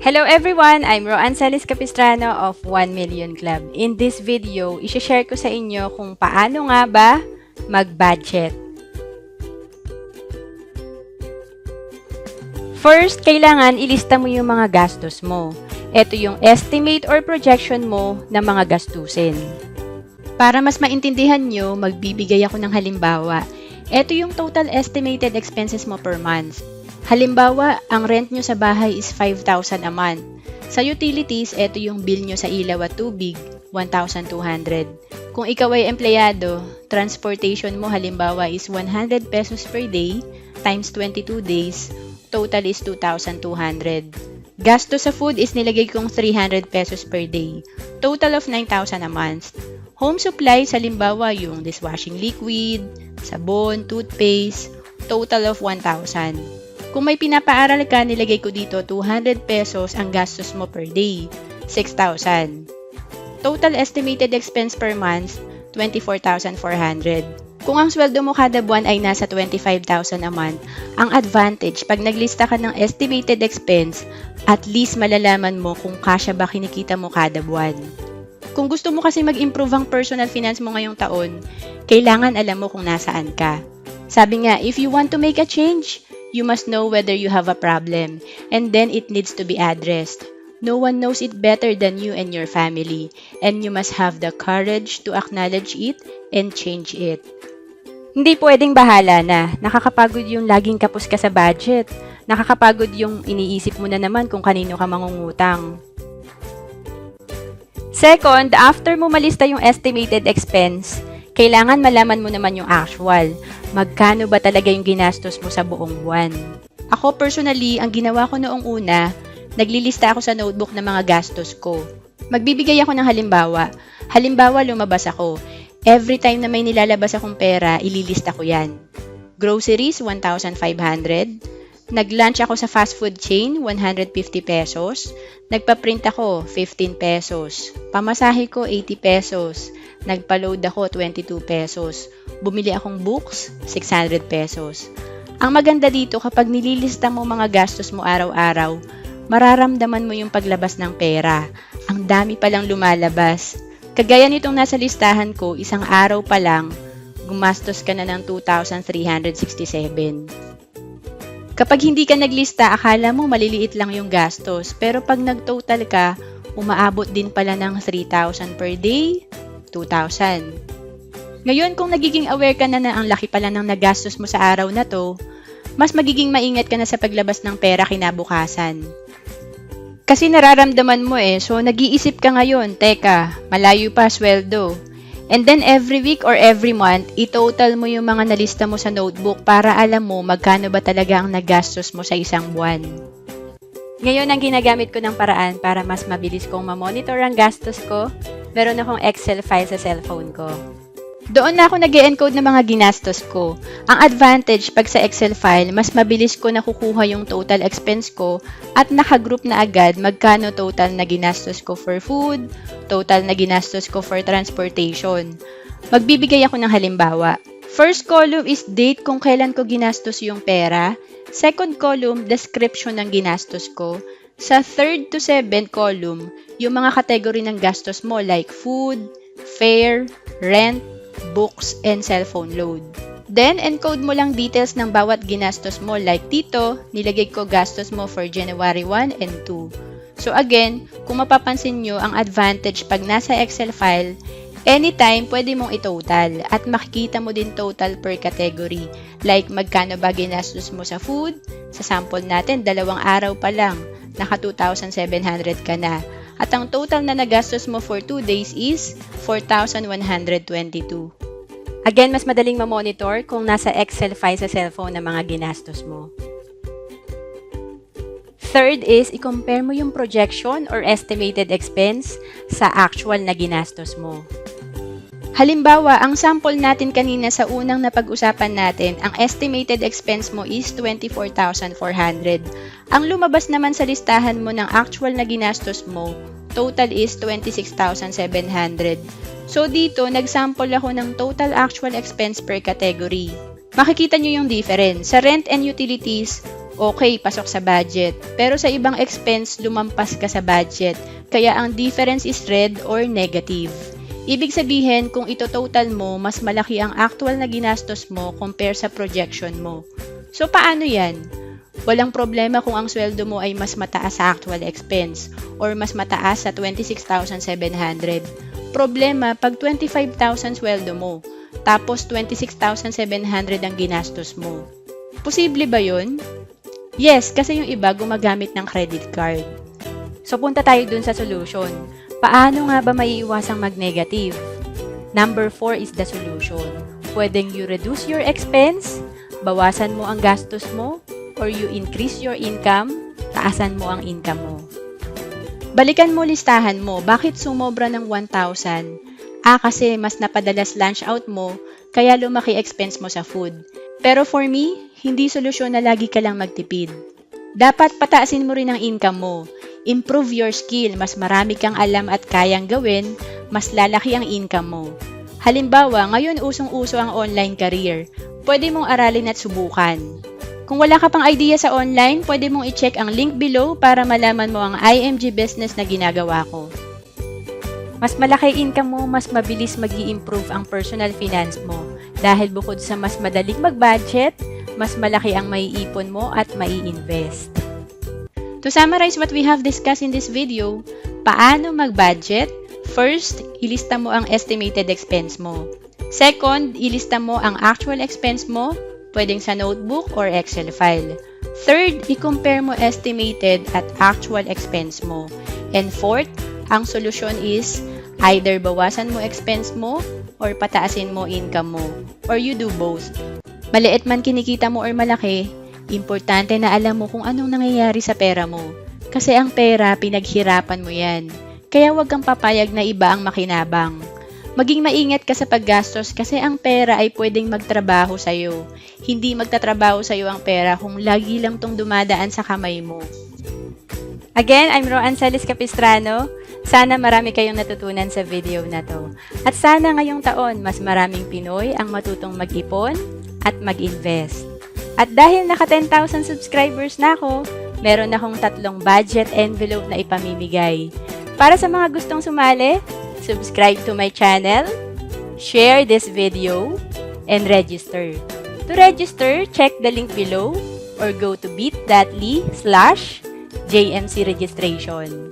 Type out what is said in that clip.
Hello everyone! I'm Roan Salis Capistrano of 1 Million Club. In this video, i-share ko sa inyo kung paano nga ba mag-budget. First, kailangan ilista mo yung mga gastos mo. Ito yung estimate or projection mo ng mga gastusin. Para mas maintindihan nyo, magbibigay ako ng halimbawa. Ito yung total estimated expenses mo per month. Halimbawa, ang rent nyo sa bahay is 5,000 a month. Sa utilities, ito yung bill nyo sa ilaw at tubig, 1,200. Kung ikaw ay empleyado, transportation mo halimbawa is 100 pesos per day times 22 days, total is 2,200. Gasto sa food is nilagay kong 300 pesos per day, total of 9,000 a month. Home supplies halimbawa yung dishwashing liquid, sabon, toothpaste, total of 1,000. Kung may pinapaaral ka, nilagay ko dito 200 pesos ang gastos mo per day, 6,000. Total estimated expense per month, 24,400. Kung ang sweldo mo kada buwan ay nasa 25,000 a month, ang advantage pag naglista ka ng estimated expense, at least malalaman mo kung kasya ba kinikita mo kada buwan. Kung gusto mo kasi mag-improve ang personal finance mo ngayong taon, kailangan alam mo kung nasaan ka. Sabi nga, if you want to make a change, you must know whether you have a problem, and then it needs to be addressed. No one knows it better than you and your family, and you must have the courage to acknowledge it and change it. Hindi pwedeng bahala na. Nakakapagod yung laging kapos ka sa budget. Nakakapagod yung iniisip mo na naman kung kanino ka mangungutang. Second, after mo malista yung estimated expense, kailangan malaman mo naman yung actual. Magkano ba talaga yung ginastos mo sa buong buwan? Ako personally, ang ginawa ko noong una, naglilista ako sa notebook ng mga gastos ko. Magbibigay ako ng halimbawa. Halimbawa, lumabas ako. Every time na may nilalabas akong pera, ililista ko yan. Groceries, 1,500. Nag-lunch ako sa fast food chain, 150 pesos. Nagpa-print ako, 15 pesos. Pamasahe ko, 80 pesos. Nagpa-load ako, 22 pesos. Bumili akong books, 600 pesos. Ang maganda dito, kapag nililista mo mga gastos mo araw-araw, mararamdaman mo yung paglabas ng pera. Ang dami palang lumalabas. Kagaya nitong nasa listahan ko, isang araw pa lang, gumastos ka na ng 2,367. Kapag hindi ka naglista, akala mo maliliit lang yung gastos. Pero pag nag-total ka, umaabot din pala ng 3,000 per day, 2,000. Ngayon, kung nagiging aware ka na ang laki pala ng nagastos mo sa araw na to, mas magiging maingat ka na sa paglabas ng pera kinabukasan. Kasi nararamdaman mo so nag-iisip ka ngayon, teka, malayo pa sweldo. And then every week or every month, i-total mo yung mga nalista mo sa notebook para alam mo magkano ba talaga ang nagastos mo sa isang buwan. Ngayon, ang ginagamit ko ng paraan para mas mabilis kong ma-monitor ang gastos ko, meron akong Excel file sa cellphone ko. Doon na ako nag-e-encode ng mga ginastos ko. Ang advantage pag sa Excel file, mas mabilis ko nakukuha yung total expense ko at nakagroup na agad magkano total na ginastos ko for food, total na ginastos ko for transportation. Magbibigay ako ng halimbawa. First column is date kung kailan ko ginastos yung pera. Second column, description ng ginastos ko. Sa third to seventh column, yung mga category ng gastos mo like food, fare, rent, books, and cellphone load. Then, encode mo lang details ng bawat ginastos mo like dito, nilagay ko gastos mo for January 1 and 2. So again, kung mapapansin nyo, ang advantage pag nasa Excel file, anytime pwede mong i-total at makikita mo din total per category. Like magkano ba ginastos mo sa food? Sa sample natin, 2 araw pa lang, naka 2,700 ka na. At ang total na nagastos mo for 2 days is 4,122. Again, mas madaling ma-monitor kung nasa Excel file sa cellphone ng mga ginastos mo. Third is, i-compare mo yung projection or estimated expense sa actual na ginastos mo. Halimbawa, ang sample natin kanina sa unang napag-usapan natin, ang estimated expense mo is 24,400. Ang lumabas naman sa listahan mo ng actual na ginastos mo, total is 26,700. So dito, nag-sample ako ng total actual expense per category. Makikita nyo yung difference. Sa rent and utilities, Okay, pasok sa budget. Pero sa ibang expense, lumampas ka sa budget. Kaya ang difference is red or negative. Ibig sabihin, kung ito-total mo, mas malaki ang actual na ginastos mo compare sa projection mo. So, paano yan? Walang problema kung ang sweldo mo ay mas mataas sa actual expense or mas mataas sa 26,700. Problema pag 25,000 sweldo mo, tapos 26,700 ang ginastos mo. Posible ba yun? Yes, kasi yung iba gumagamit ng credit card. So, punta tayo dun sa solution. Paano nga ba maiiwasang mag-negative? Number 4 is the solution. Pwedeng you reduce your expense, bawasan mo ang gastos mo, or you increase your income, taasan mo ang income mo. Balikan mo listahan mo, bakit sumobra ng 1,000? Kasi mas napadalas lunch out mo, kaya lumaki expense mo sa food. Pero for me, hindi solusyon na lagi ka lang magtipid. Dapat pataasin mo rin ang income mo. Improve your skill, mas marami kang alam at kayang gawin, mas lalaki ang income mo. Halimbawa, ngayon usong-uso ang online career. Pwede mong aralin at subukan. Kung wala ka pang idea sa online, pwede mong i-check ang link below para malaman mo ang IMG business na ginagawa ko. Mas malaki income mo, mas mabilis mag-i-improve ang personal finance mo. Dahil bukod sa mas madaling mag-budget, mas malaki ang maiipon mo at mai-invest. To summarize what we have discussed in this video, paano mag-budget? First, ilista mo ang estimated expense mo. Second, ilista mo ang actual expense mo, pwedeng sa notebook or Excel file. Third, i-compare mo estimated at actual expense mo. And fourth, ang solusyon is either bawasan mo expense mo or pataasin mo income mo. Or you do both. Maliit man kinikita mo or malaki, importante na alam mo kung anong nangyayari sa pera mo. Kasi ang pera, pinaghirapan mo yan. Kaya huwag kang papayag na iba ang makinabang. Maging maingat ka sa paggastos kasi ang pera ay pwedeng magtrabaho sa'yo. Hindi magtatrabaho sa'yo ang pera kung lagi lang tong dumadaan sa kamay mo. Again, I'm Roan Salis Capistrano. Sana marami kayong natutunan sa video na to. At sana ngayong taon, mas maraming Pinoy ang matutong mag-ipon at mag-invest. At dahil naka 10,000 subscribers na ako, meron akong 3 budget envelope na ipamimigay. Para sa mga gustong sumali, subscribe to my channel, share this video, and register. To register, check the link below or go to bit.ly/JMC registration.